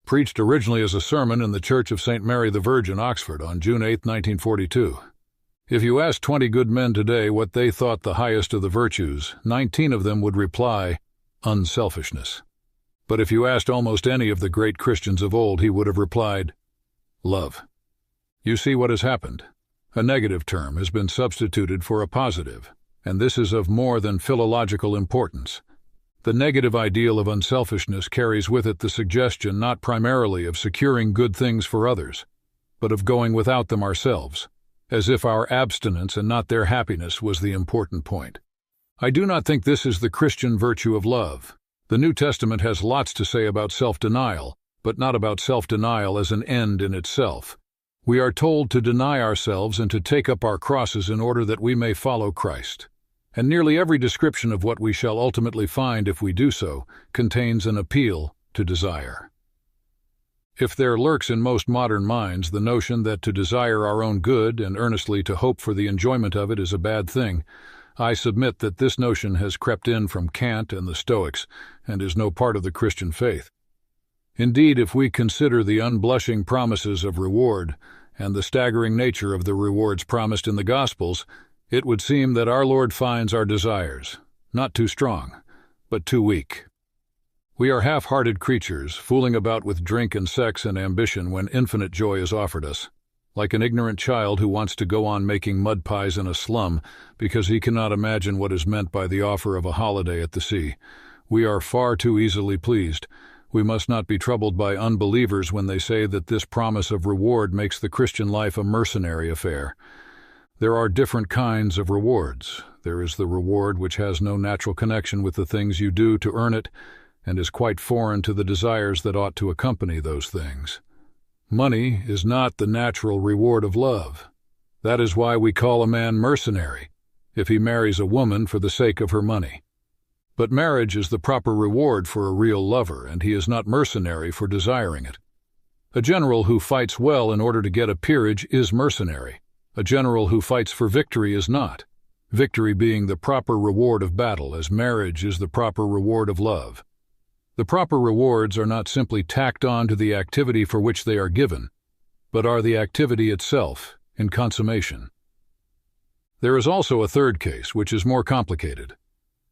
preached originally as a sermon in the Church of St. Mary the Virgin, Oxford, on June 8, 1942. If you asked 20 good men today what they thought the highest of the virtues, 19 of them would reply, unselfishness. But if you asked almost any of the great Christians of old, he would have replied, love. You see what has happened. A negative term has been substituted for a positive, and this is of more than philological importance. The negative ideal of unselfishness carries with it the suggestion not primarily of securing good things for others, but of going without them ourselves, as if our abstinence and not their happiness was the important point. I do not think this is the Christian virtue of love. The New Testament has lots to say about self-denial, but not about self-denial as an end in itself. We are told to deny ourselves and to take up our crosses in order that we may follow Christ. And nearly every description of what we shall ultimately find if we do so contains an appeal to desire. If there lurks in most modern minds the notion that to desire our own good and earnestly to hope for the enjoyment of it is a bad thing, I submit that this notion has crept in from Kant and the Stoics and is no part of the Christian faith. Indeed, if we consider the unblushing promises of reward and the staggering nature of the rewards promised in the Gospels, it would seem that our Lord finds our desires not too strong, but too weak. We are half-hearted creatures, fooling about with drink and sex and ambition when infinite joy is offered us, like an ignorant child who wants to go on making mud pies in a slum because he cannot imagine what is meant by the offer of a holiday at the sea. We are far too easily pleased. We must not be troubled by unbelievers when they say that this promise of reward makes the Christian life a mercenary affair. There are different kinds of rewards. There is the reward which has no natural connection with the things you do to earn it, and is quite foreign to the desires that ought to accompany those things. Money is not the natural reward of love. That is why we call a man mercenary, if he marries a woman for the sake of her money. But marriage is the proper reward for a real lover, and he is not mercenary for desiring it. A general who fights well in order to get a peerage is mercenary. A general who fights for victory is not, victory being the proper reward of battle, as marriage is the proper reward of love. The proper rewards are not simply tacked on to the activity for which they are given, but are the activity itself in consummation. There is also a third case, which is more complicated.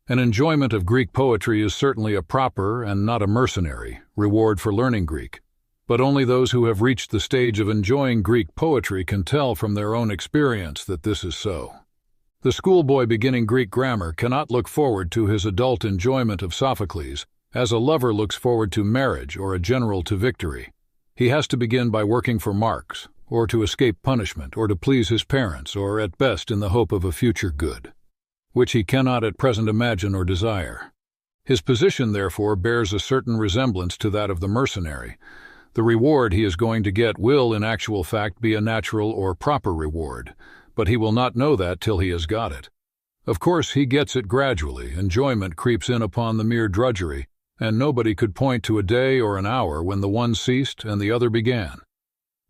An enjoyment of Greek poetry is certainly a proper, and not a mercenary, reward for learning Greek. But only those who have reached the stage of enjoying Greek poetry can tell from their own experience that this is so. The schoolboy beginning Greek grammar cannot look forward to his adult enjoyment of Sophocles as a lover looks forward to marriage or a general to victory. He has to begin by working for marks, or to escape punishment, or to please his parents, or at best in the hope of a future good, which he cannot at present imagine or desire. His position, therefore, bears a certain resemblance to that of the mercenary. The reward he is going to get will, in actual fact, be a natural or proper reward, but he will not know that till he has got it. Of course, he gets it gradually. Enjoyment creeps in upon the mere drudgery, and nobody could point to a day or an hour when the one ceased and the other began.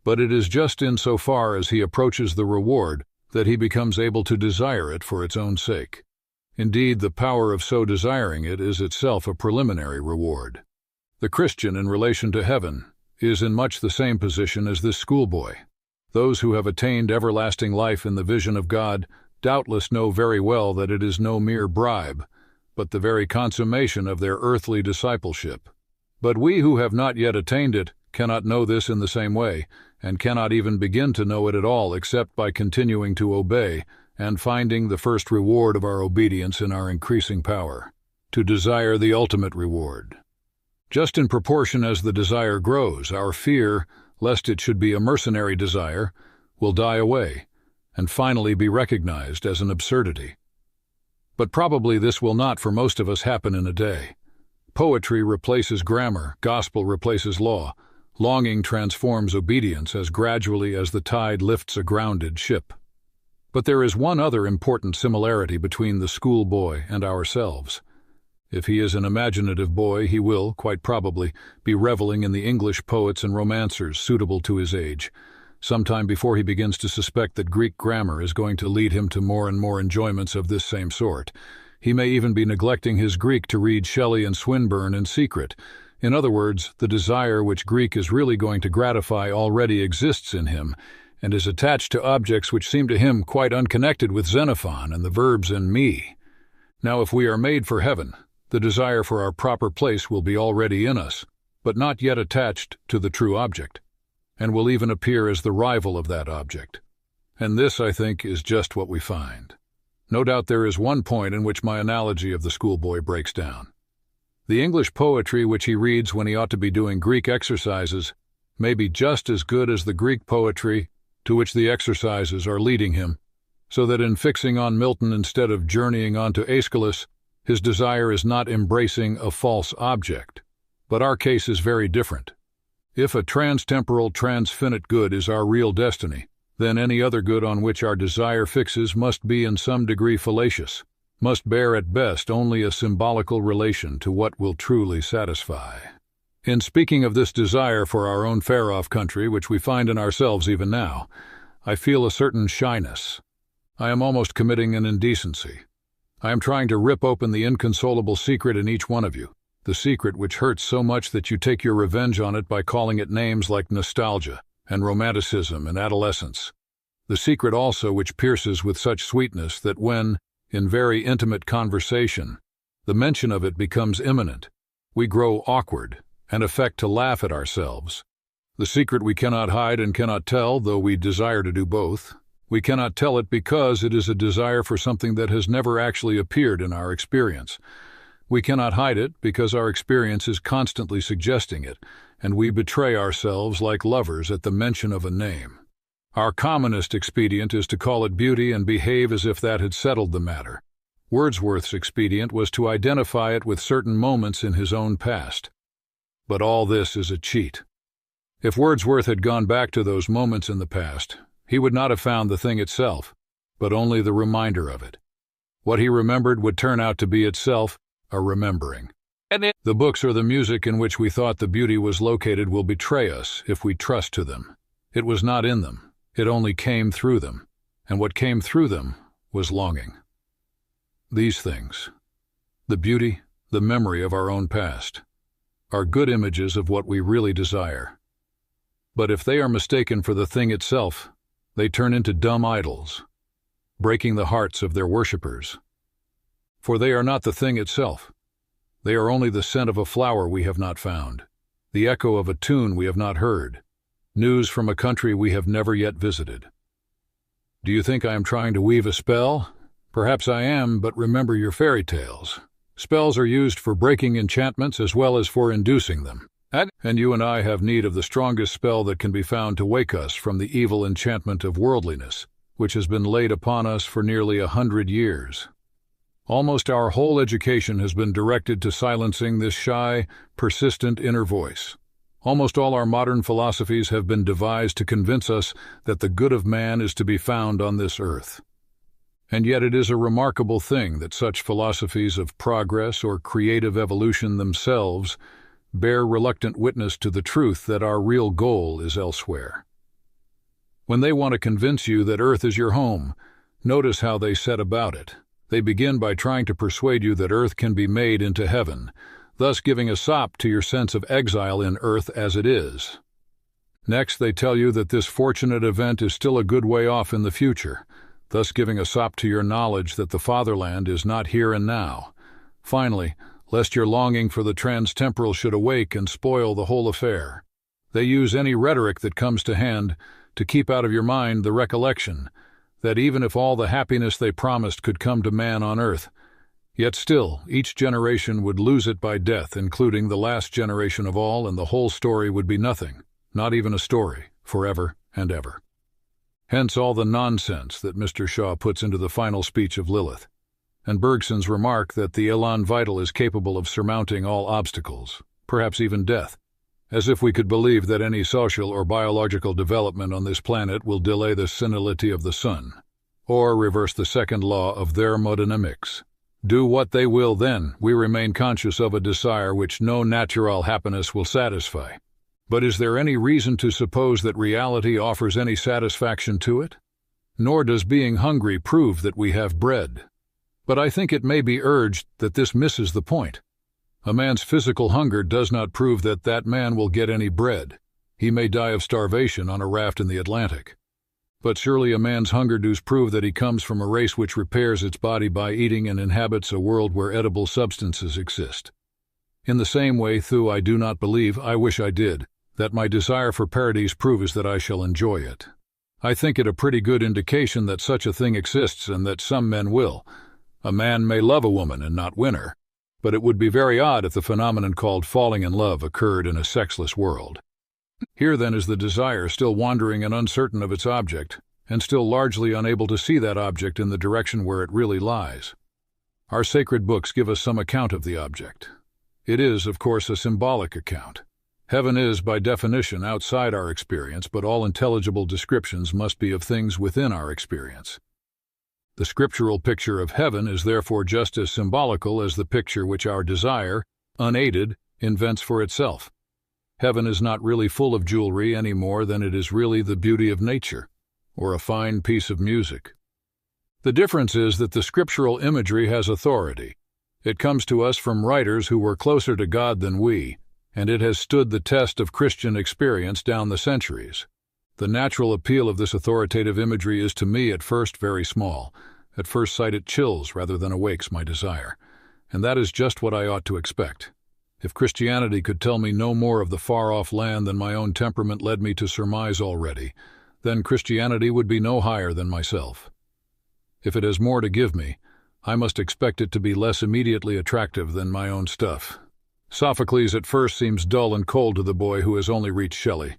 But it is just in so far as he approaches the reward that he becomes able to desire it for its own sake. Indeed, the power of so desiring it is itself a preliminary reward. The Christian, in relation to heaven, is in much the same position as this schoolboy. Those who have attained everlasting life in the vision of God doubtless know very well that it is no mere bribe, but the very consummation of their earthly discipleship. But we who have not yet attained it cannot know this in the same way, and cannot even begin to know it at all except by continuing to obey and finding the first reward of our obedience in our increasing power, to desire the ultimate reward. Just in proportion as the desire grows, our fear, lest it should be a mercenary desire, will die away, and finally be recognized as an absurdity. But probably this will not for most of us happen in a day. Poetry replaces grammar, gospel replaces law, longing transforms obedience as gradually as the tide lifts a grounded ship. But there is one other important similarity between the schoolboy and ourselves. If he is an imaginative boy, he will, quite probably, be reveling in the English poets and romancers suitable to his age, sometime before he begins to suspect that Greek grammar is going to lead him to more and more enjoyments of this same sort. He may even be neglecting his Greek to read Shelley and Swinburne in secret, In other words, the desire which Greek is really going to gratify already exists in him, and is attached to objects which seem to him quite unconnected with Xenophon and the verbs in me. Now, if we are made for heaven, the desire for our proper place will be already in us, but not yet attached to the true object, and will even appear as the rival of that object. And this, I think, is just what we find. No doubt there is one point in which my analogy of the schoolboy breaks down. The English poetry which he reads when he ought to be doing Greek exercises may be just as good as the Greek poetry to which the exercises are leading him, so that in fixing on Milton instead of journeying on to Aeschylus, his desire is not embracing a false object. But our case is very different. If a trans-temporal, transfinite good is our real destiny, then any other good on which our desire fixes must be in some degree fallacious, must bear at best only a symbolical relation to what will truly satisfy. In speaking of this desire for our own far-off country, which we find in ourselves even now, I feel a certain shyness. I am almost committing an indecency. I am trying to rip open the inconsolable secret in each one of you, the secret which hurts so much that you take your revenge on it by calling it names like nostalgia and romanticism and adolescence. The secret also which pierces with such sweetness that when, in very intimate conversation, the mention of it becomes imminent, we grow awkward and affect to laugh at ourselves. The secret we cannot hide and cannot tell, though we desire to do both. We cannot tell it because it is a desire for something that has never actually appeared in our experience. We cannot hide it because our experience is constantly suggesting it, and we betray ourselves like lovers at the mention of a name. Our commonest expedient is to call it beauty and behave as if that had settled the matter. Wordsworth's expedient was to identify it with certain moments in his own past. But all this is a cheat. If Wordsworth had gone back to those moments in the past, he would not have found the thing itself, but only the reminder of it. What he remembered would turn out to be itself a remembering. The books or the music in which we thought the beauty was located will betray us if we trust to them. It was not in them. It only came through them, and what came through them was longing. These things, the beauty, the memory of our own past, are good images of what we really desire. But if they are mistaken for the thing itself, they turn into dumb idols, breaking the hearts of their worshippers. For they are not the thing itself. They are only the scent of a flower we have not found, the echo of a tune we have not heard, news from a country we have never yet visited. Do you think I am trying to weave a spell? Perhaps I am, but remember your fairy tales. Spells are used for breaking enchantments as well as for inducing them. And you and I have need of the strongest spell that can be found to wake us from the evil enchantment of worldliness, which has been laid upon us for nearly 100 years. Almost our whole education has been directed to silencing this shy, persistent inner voice. Almost all our modern philosophies have been devised to convince us that the good of man is to be found on this earth. And yet it is a remarkable thing that such philosophies of progress or creative evolution themselves bear reluctant witness to the truth that our real goal is elsewhere. When they want to convince you that earth is your home, notice how they set about it. They begin by trying to persuade you that earth can be made into heaven, thus giving a sop to your sense of exile in earth as it is. Next, they tell you that this fortunate event is still a good way off in the future, thus giving a sop to your knowledge that the fatherland is not here and now. Finally, lest your longing for the trans-temporal should awake and spoil the whole affair, they use any rhetoric that comes to hand to keep out of your mind the recollection that even if all the happiness they promised could come to man on earth, yet still each generation would lose it by death, including the last generation of all, and the whole story would be nothing, not even a story, forever and ever. Hence all the nonsense that Mr. Shaw puts into the final speech of Lilith, and Bergson's remark that the elan vital is capable of surmounting all obstacles, perhaps even death, as if we could believe that any social or biological development on this planet will delay the senility of the sun, or reverse the second law of thermodynamics. Do what they will then, we remain conscious of a desire which no natural happiness will satisfy. But is there any reason to suppose that reality offers any satisfaction to it? Nor does being hungry prove that we have bread. But I think it may be urged that this misses the point. A man's physical hunger does not prove that that man will get any bread. He may die of starvation on a raft in the Atlantic. But surely a man's hunger does prove that he comes from a race which repairs its body by eating and inhabits a world where edible substances exist. In the same way, though I do not believe, I wish I did, that my desire for paradise proves that I shall enjoy it. I think it a pretty good indication that such a thing exists and that some men will. A man may love a woman and not win her, but it would be very odd if the phenomenon called falling in love occurred in a sexless world. Here then is the desire still wandering and uncertain of its object, and still largely unable to see that object in the direction where it really lies. Our sacred books give us some account of the object. It is, of course, a symbolic account. Heaven is, by definition, outside our experience, but all intelligible descriptions must be of things within our experience. The scriptural picture of heaven is therefore just as symbolical as the picture which our desire, unaided, invents for itself. Heaven is not really full of jewelry any more than it is really the beauty of nature, or a fine piece of music. The difference is that the scriptural imagery has authority. It comes to us from writers who were closer to God than we, and it has stood the test of Christian experience down the centuries. The natural appeal of this authoritative imagery is to me at first very small. At first sight it chills rather than awakes my desire, and that is just what I ought to expect. If Christianity could tell me no more of the far-off land than my own temperament led me to surmise already, then Christianity would be no higher than myself. If it has more to give me, I must expect it to be less immediately attractive than my own stuff. Sophocles at first seems dull and cold to the boy who has only reached Shelley.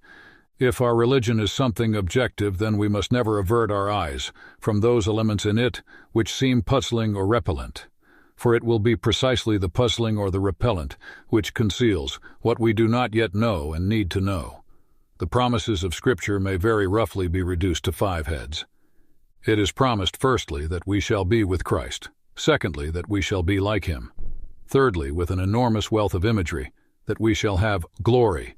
If our religion is something objective, then we must never avert our eyes from those elements in it which seem puzzling or repellent. For it will be precisely the puzzling or the repellent which conceals what we do not yet know and need to know. The promises of Scripture may very roughly be reduced to 5 heads. It is promised, firstly, that we shall be with Christ. Secondly, that we shall be like him. Thirdly, with an enormous wealth of imagery, that we shall have glory.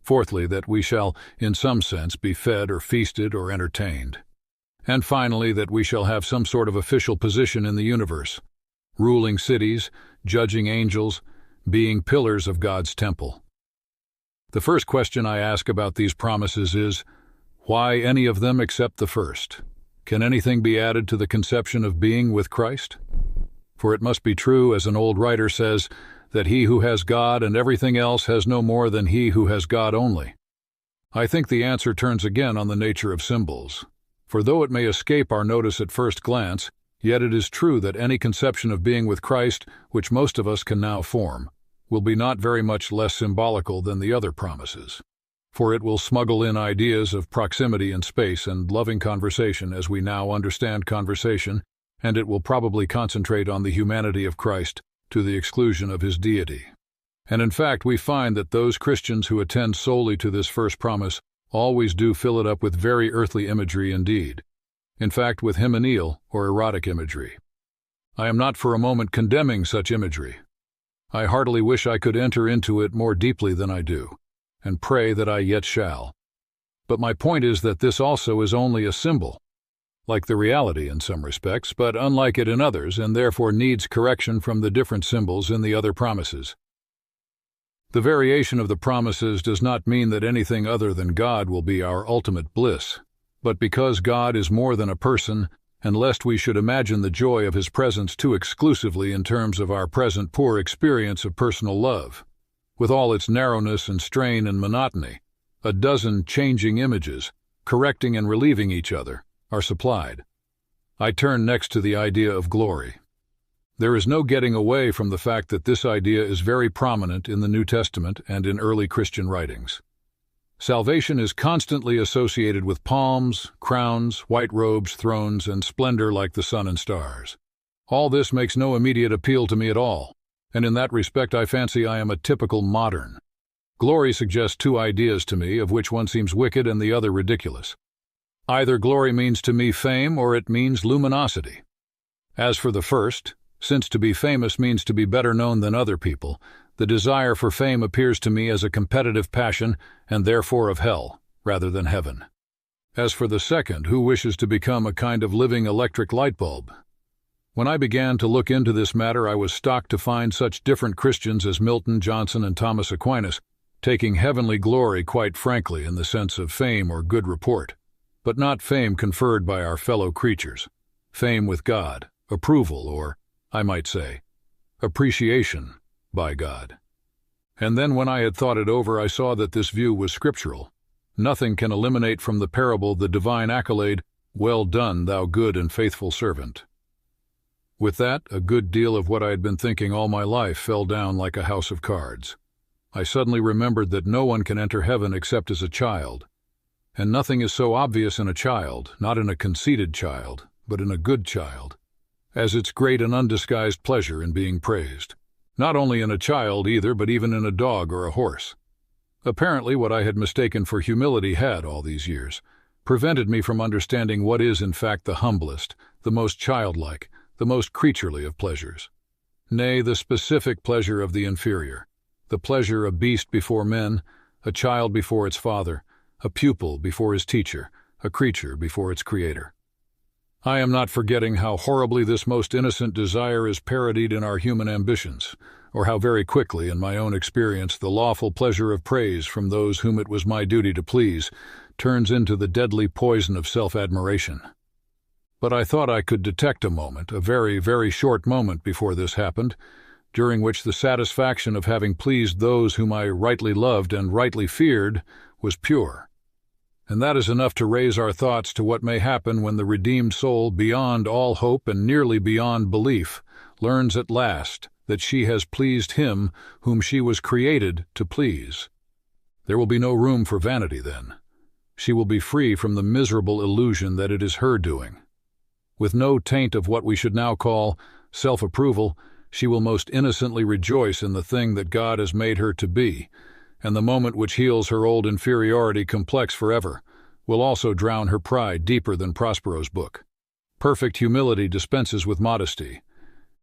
Fourthly, that we shall, in some sense, be fed or feasted or entertained. And finally, that we shall have some sort of official position in the universe, ruling cities, judging angels, being pillars of God's temple. The first question I ask about these promises is, why any of them except the first? Can anything be added to the conception of being with Christ? For it must be true, as an old writer says, that he who has God and everything else has no more than he who has God only. I think the answer turns again on the nature of symbols. For though it may escape our notice at first glance, yet it is true that any conception of being with Christ, which most of us can now form, will be not very much less symbolical than the other promises. For it will smuggle in ideas of proximity in space and loving conversation as we now understand conversation, and it will probably concentrate on the humanity of Christ to the exclusion of his deity. And in fact, we find that those Christians who attend solely to this first promise always do fill it up with very earthly imagery indeed. In fact, with hymeneal or erotic imagery. I am not for a moment condemning such imagery. I heartily wish I could enter into it more deeply than I do, and pray that I yet shall. But my point is that this also is only a symbol, like the reality in some respects, but unlike it in others, and therefore needs correction from the different symbols in the other promises. The variation of the promises does not mean that anything other than God will be our ultimate bliss, but because God is more than a person, and lest we should imagine the joy of his presence too exclusively in terms of our present poor experience of personal love. With all its narrowness and strain and monotony, a dozen changing images, correcting and relieving each other, are supplied. I turn next to the idea of glory. There is no getting away from the fact that this idea is very prominent in the New Testament and in early Christian writings. Salvation is constantly associated with palms, crowns, white robes, thrones, and splendor like the sun and stars. All this makes no immediate appeal to me at all, and in that respect I fancy I am a typical modern. Glory suggests 2 ideas to me, of which one seems wicked and the other ridiculous. Either glory means to me fame or it means luminosity. As for the first, since to be famous means to be better known than other people, the desire for fame appears to me as a competitive passion and therefore of hell, rather than heaven. As for the second, who wishes to become a kind of living electric light bulb? When I began to look into this matter, I was shocked to find such different Christians as Milton, Johnson, and Thomas Aquinas, taking heavenly glory quite frankly in the sense of fame or good report, but not fame conferred by our fellow creatures, fame with God, approval, or, I might say, appreciation by God. And then when I had thought it over, I saw that this view was scriptural. Nothing can eliminate from the parable the divine accolade, "Well done, thou good and faithful servant." With that, a good deal of what I had been thinking all my life fell down like a house of cards. I suddenly remembered that no one can enter heaven except as a child. And nothing is so obvious in a child, not in a conceited child, but in a good child, as its great and undisguised pleasure in being praised. Not only in a child either, but even in a dog or a horse. Apparently what I had mistaken for humility had, all these years, prevented me from understanding what is in fact the humblest, the most childlike, the most creaturely of pleasures. Nay, the specific pleasure of the inferior, the pleasure a beast before men, a child before its father, a pupil before his teacher, a creature before its creator. I am not forgetting how horribly this most innocent desire is parodied in our human ambitions, or how very quickly, in my own experience, the lawful pleasure of praise from those whom it was my duty to please turns into the deadly poison of self-admiration. But I thought I could detect a moment, a very, very short moment before this happened, during which the satisfaction of having pleased those whom I rightly loved and rightly feared was pure. And that is enough to raise our thoughts to what may happen when the redeemed soul, beyond all hope and nearly beyond belief, learns at last that she has pleased him whom she was created to please. There will be no room for vanity then. She will be free from the miserable illusion that it is her doing. With no taint of what we should now call self-approval, she will most innocently rejoice in the thing that God has made her to be, and the moment which heals her old inferiority complex forever will also drown her pride deeper than Prospero's book. Perfect humility dispenses with modesty.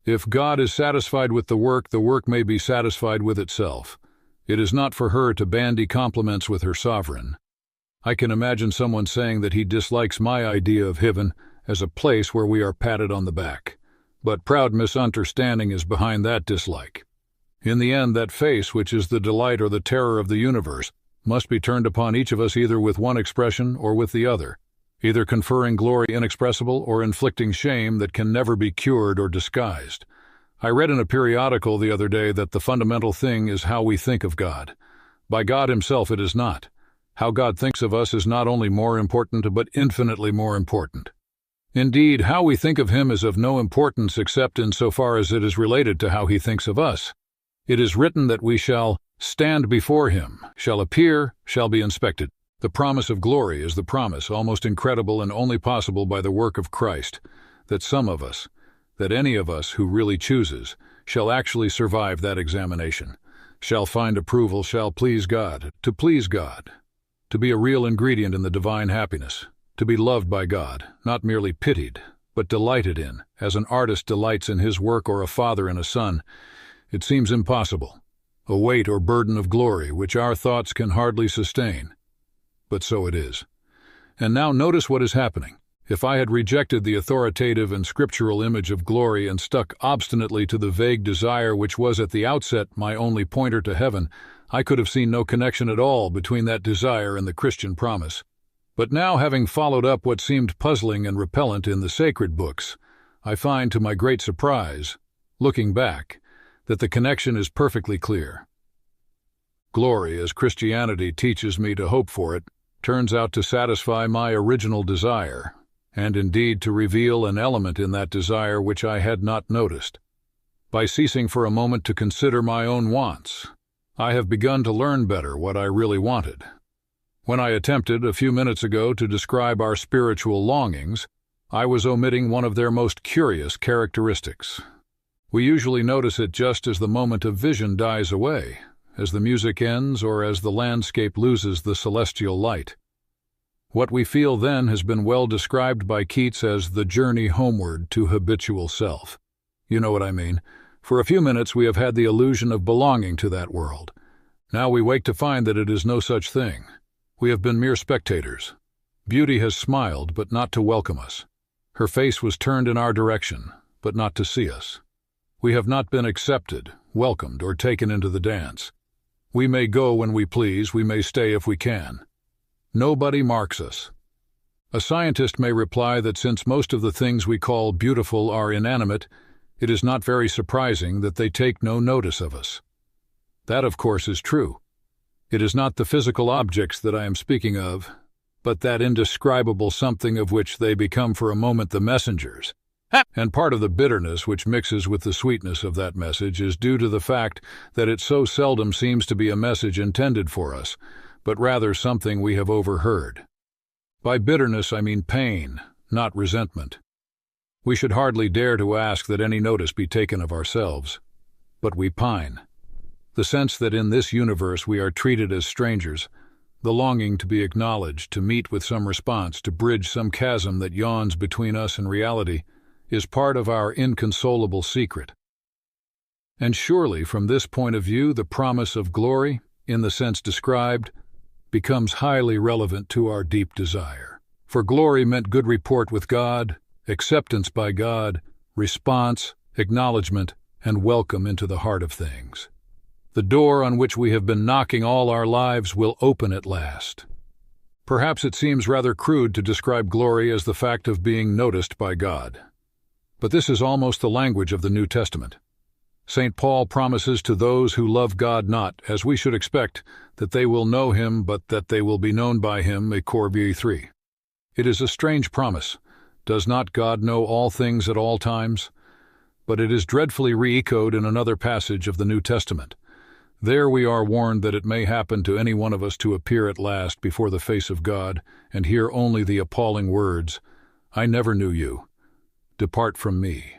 If God is satisfied with the work may be satisfied with itself. It is not for her to bandy compliments with her sovereign. I can imagine someone saying that he dislikes my idea of heaven as a place where we are patted on the back. But proud misunderstanding is behind that dislike. In the end, that face, which is the delight or the terror of the universe, must be turned upon each of us either with one expression or with the other, either conferring glory inexpressible or inflicting shame that can never be cured or disguised. I read in a periodical the other day that the fundamental thing is how we think of God. By God himself it is not. How God thinks of us is not only more important, but infinitely more important. Indeed, how we think of him is of no importance except in so far as it is related to how he thinks of us. It is written that we shall stand before him, shall appear, shall be inspected. The promise of glory is the promise, almost incredible and only possible by the work of Christ, that some of us, that any of us who really chooses, shall actually survive that examination, shall find approval, shall please God, to be a real ingredient in the divine happiness, to be loved by God, not merely pitied, but delighted in, as an artist delights in his work or a father in a son. It seems impossible, a weight or burden of glory which our thoughts can hardly sustain. But so it is. And now notice what is happening. If I had rejected the authoritative and scriptural image of glory and stuck obstinately to the vague desire which was at the outset my only pointer to heaven, I could have seen no connection at all between that desire and the Christian promise. But now, having followed up what seemed puzzling and repellent in the sacred books, I find, to my great surprise, looking back, that the connection is perfectly clear. Glory, as Christianity teaches me to hope for it, turns out to satisfy my original desire, and indeed to reveal an element in that desire which I had not noticed. By ceasing for a moment to consider my own wants, I have begun to learn better what I really wanted. When I attempted a few minutes ago to describe our spiritual longings, I was omitting one of their most curious characteristics. We usually notice it just as the moment of vision dies away, as the music ends or as the landscape loses the celestial light. What we feel then has been well described by Keats as the journey homeward to habitual self. You know what I mean. For a few minutes we have had the illusion of belonging to that world. Now we wake to find that it is no such thing. We have been mere spectators. Beauty has smiled, but not to welcome us. Her face was turned in our direction, but not to see us. We have not been accepted, welcomed, or taken into the dance. We may go when we please, we may stay if we can. Nobody marks us. A scientist may reply that since most of the things we call beautiful are inanimate, it is not very surprising that they take no notice of us. That, of course, is true. It is not the physical objects that I am speaking of, but that indescribable something of which they become for a moment the messengers. And part of the bitterness which mixes with the sweetness of that message is due to the fact that it so seldom seems to be a message intended for us, but rather something we have overheard. By bitterness I mean pain, not resentment. We should hardly dare to ask that any notice be taken of ourselves, but we pine. The sense that in this universe we are treated as strangers, the longing to be acknowledged, to meet with some response, to bridge some chasm that yawns between us and reality, is part of our inconsolable secret. And surely, from this point of view, the promise of glory, in the sense described, becomes highly relevant to our deep desire. For glory meant good report with God, acceptance by God, response, acknowledgement, and welcome into the heart of things. The door on which we have been knocking all our lives will open at last. Perhaps it seems rather crude to describe glory as the fact of being noticed by God. But this is almost the language of the New Testament. St. Paul promises to those who love God not, as we should expect, that they will know him, but that they will be known by him, Corinthians 3. It is a strange promise. Does not God know all things at all times? But it is dreadfully re-echoed in another passage of the New Testament. There we are warned that it may happen to any one of us to appear at last before the face of God and hear only the appalling words, "I never knew you. Depart from me."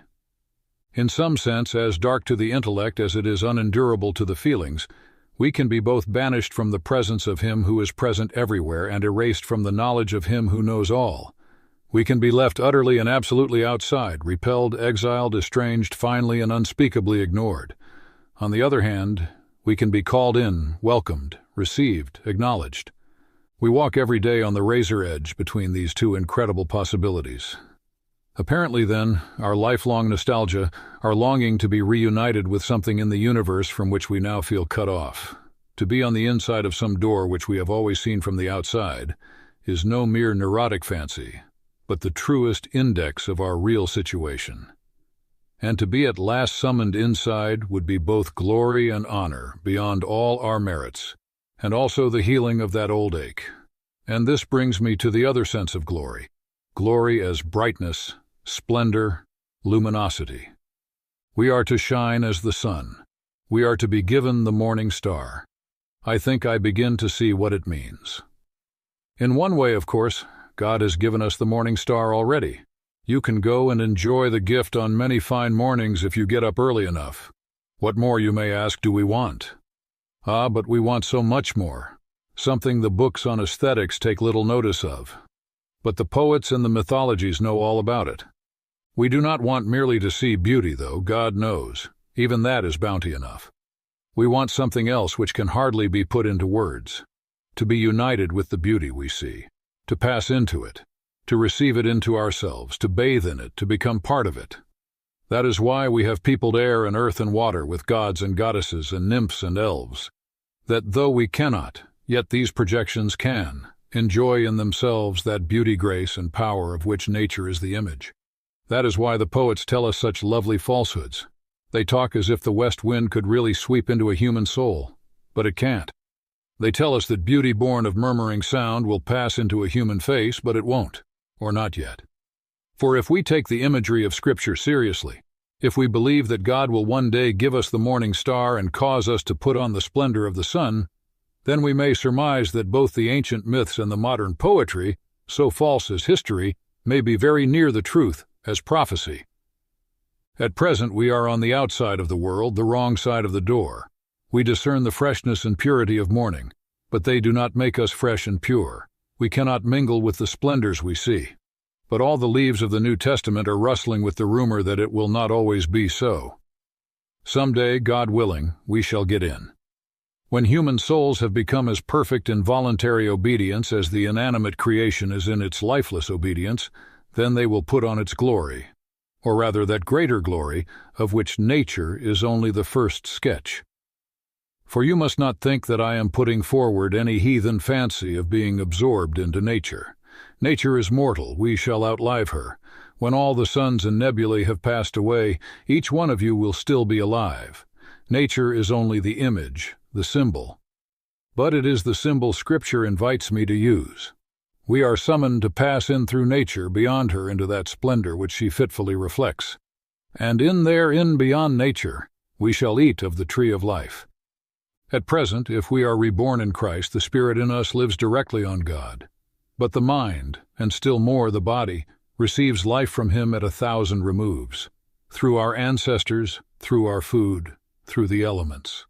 In some sense, as dark to the intellect as it is unendurable to the feelings, we can be both banished from the presence of him who is present everywhere and erased from the knowledge of him who knows all. We can be left utterly and absolutely outside, repelled, exiled, estranged, finally and unspeakably ignored. On the other hand, we can be called in, welcomed, received, acknowledged. We walk every day on the razor edge between these two incredible possibilities. Apparently, then, our lifelong nostalgia, our longing to be reunited with something in the universe from which we now feel cut off, to be on the inside of some door which we have always seen from the outside, is no mere neurotic fancy, but the truest index of our real situation. And to be at last summoned inside would be both glory and honor beyond all our merits, and also the healing of that old ache. And this brings me to the other sense of glory, glory as brightness, splendor, luminosity. We are to shine as the sun. We are to be given the morning star. I think I begin to see what it means. In one way, of course, God has given us the morning star already. You can go and enjoy the gift on many fine mornings if you get up early enough. What more, you may ask, do we want? But we want so much more, something the books on aesthetics take little notice of. But the poets and the mythologies know all about it. We do not want merely to see beauty, though, God knows. Even that is bounty enough. We want something else which can hardly be put into words. To be united with the beauty we see, to pass into it, to receive it into ourselves, to bathe in it, to become part of it. That is why we have peopled air and earth and water with gods and goddesses and nymphs and elves. That though we cannot, yet these projections can, enjoy in themselves that beauty, grace, and power of which nature is the image. That is why the poets tell us such lovely falsehoods. They talk as if the west wind could really sweep into a human soul, but it can't. They tell us that beauty born of murmuring sound will pass into a human face, but it won't, or not yet. For if we take the imagery of Scripture seriously, if we believe that God will one day give us the morning star and cause us to put on the splendor of the sun, then we may surmise that both the ancient myths and the modern poetry, so false as history, may be very near the truth as prophecy. At present we are on the outside of the world, the wrong side of the door. We discern the freshness and purity of morning, but they do not make us fresh and pure. We cannot mingle with the splendors we see. But all the leaves of the New Testament are rustling with the rumor that it will not always be so. Someday, God willing, we shall get in. When human souls have become as perfect in voluntary obedience as the inanimate creation is in its lifeless obedience, then they will put on its glory. or rather that greater glory, of which nature is only the first sketch. For you must not think that I am putting forward any heathen fancy of being absorbed into nature. Nature is mortal, we shall outlive her. When all the suns and nebulae have passed away, each one of you will still be alive. Nature is only the image, the symbol. But it is the symbol Scripture invites me to use. We are summoned to pass in through nature beyond her into that splendor which she fitfully reflects. And in beyond nature, we shall eat of the tree of life. At present, if we are reborn in Christ, the Spirit in us lives directly on God. But the mind, and still more the body, receives life from Him at 1,000 removes, through our ancestors, through our food, through the elements.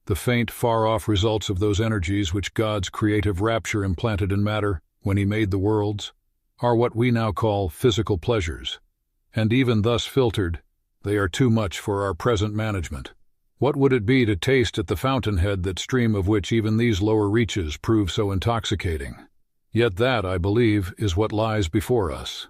The faint, far-off results of those energies which God's creative rapture implanted in matter when He made the worlds are what we now call physical pleasures, and even thus filtered, they are too much for our present management. What would it be to taste at the fountainhead that stream of which even these lower reaches prove so intoxicating? Yet that, I believe, is what lies before us.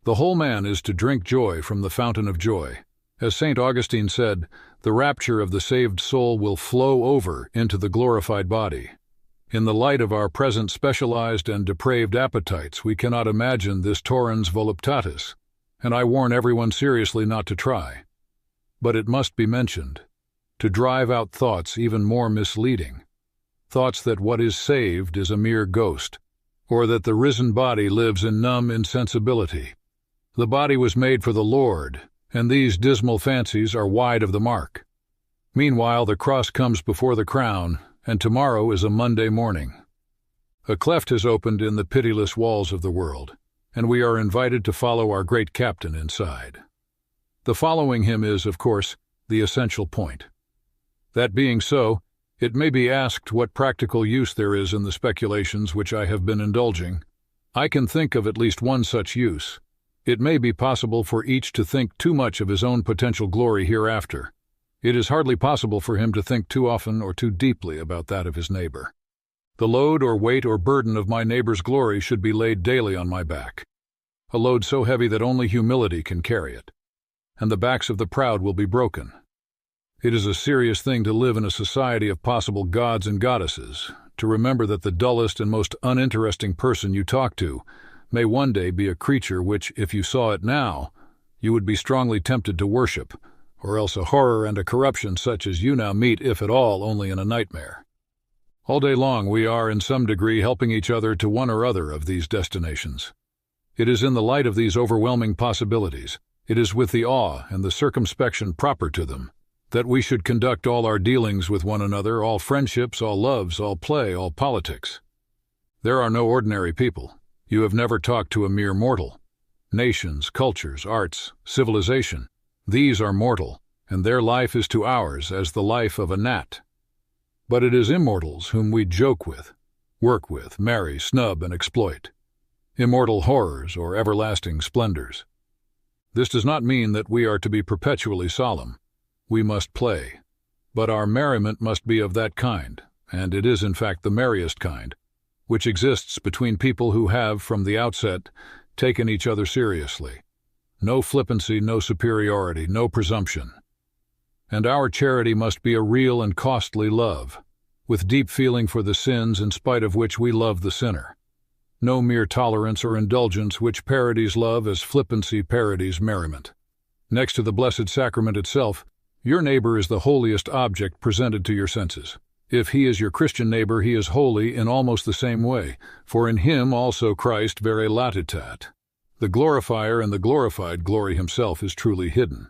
The whole man is to drink joy from the fountain of joy. As St. Augustine said, the rapture of the saved soul will flow over into the glorified body. In the light of our present specialized and depraved appetites, we cannot imagine this torrens voluptatis, and I warn everyone seriously not to try. But it must be mentioned, to drive out thoughts even more misleading, thoughts that what is saved is a mere ghost, or that the risen body lives in numb insensibility. The body was made for the Lord, and these dismal fancies are wide of the mark. Meanwhile, the cross comes before the crown, and tomorrow is a Monday morning. A cleft has opened in the pitiless walls of the world, and we are invited to follow our great captain inside. The following him is, of course, the essential point. That being so, it may be asked what practical use there is in the speculations which I have been indulging. I can think of at least one such use. It may be possible for each to think too much of his own potential glory hereafter. It is hardly possible for him to think too often or too deeply about that of his neighbor. The load or weight or burden of my neighbor's glory should be laid daily on my back, a load so heavy that only humility can carry it, and the backs of the proud will be broken. It is a serious thing to live in a society of possible gods and goddesses, to remember that the dullest and most uninteresting person you talk to may one day be a creature which, if you saw it now, you would be strongly tempted to worship, or else a horror and a corruption such as you now meet, if at all, only in a nightmare. All day long we are in some degree helping each other to one or other of these destinations. It is in the light of these overwhelming possibilities, it is with the awe and the circumspection proper to them, that we should conduct all our dealings with one another, all friendships, all loves, all play, all politics. There are no ordinary people. You have never talked to a mere mortal. Nations, cultures, arts, civilization, these are mortal, and their life is to ours as the life of a gnat. But it is immortals whom we joke with, work with, marry, snub, and exploit. Immortal horrors or everlasting splendors. This does not mean that we are to be perpetually solemn. We must play, but our merriment must be of that kind, and it is in fact the merriest kind, which exists between people who have, from the outset, taken each other seriously. No flippancy, no superiority, no presumption. And our charity must be a real and costly love, with deep feeling for the sins in spite of which we love the sinner. No mere tolerance or indulgence which parodies love as flippancy parodies merriment. Next to the Blessed Sacrament itself, your neighbor is the holiest object presented to your senses. If he is your Christian neighbor, he is holy in almost the same way, for in him also Christ vere latitat. The glorifier and the glorified glory himself is truly hidden.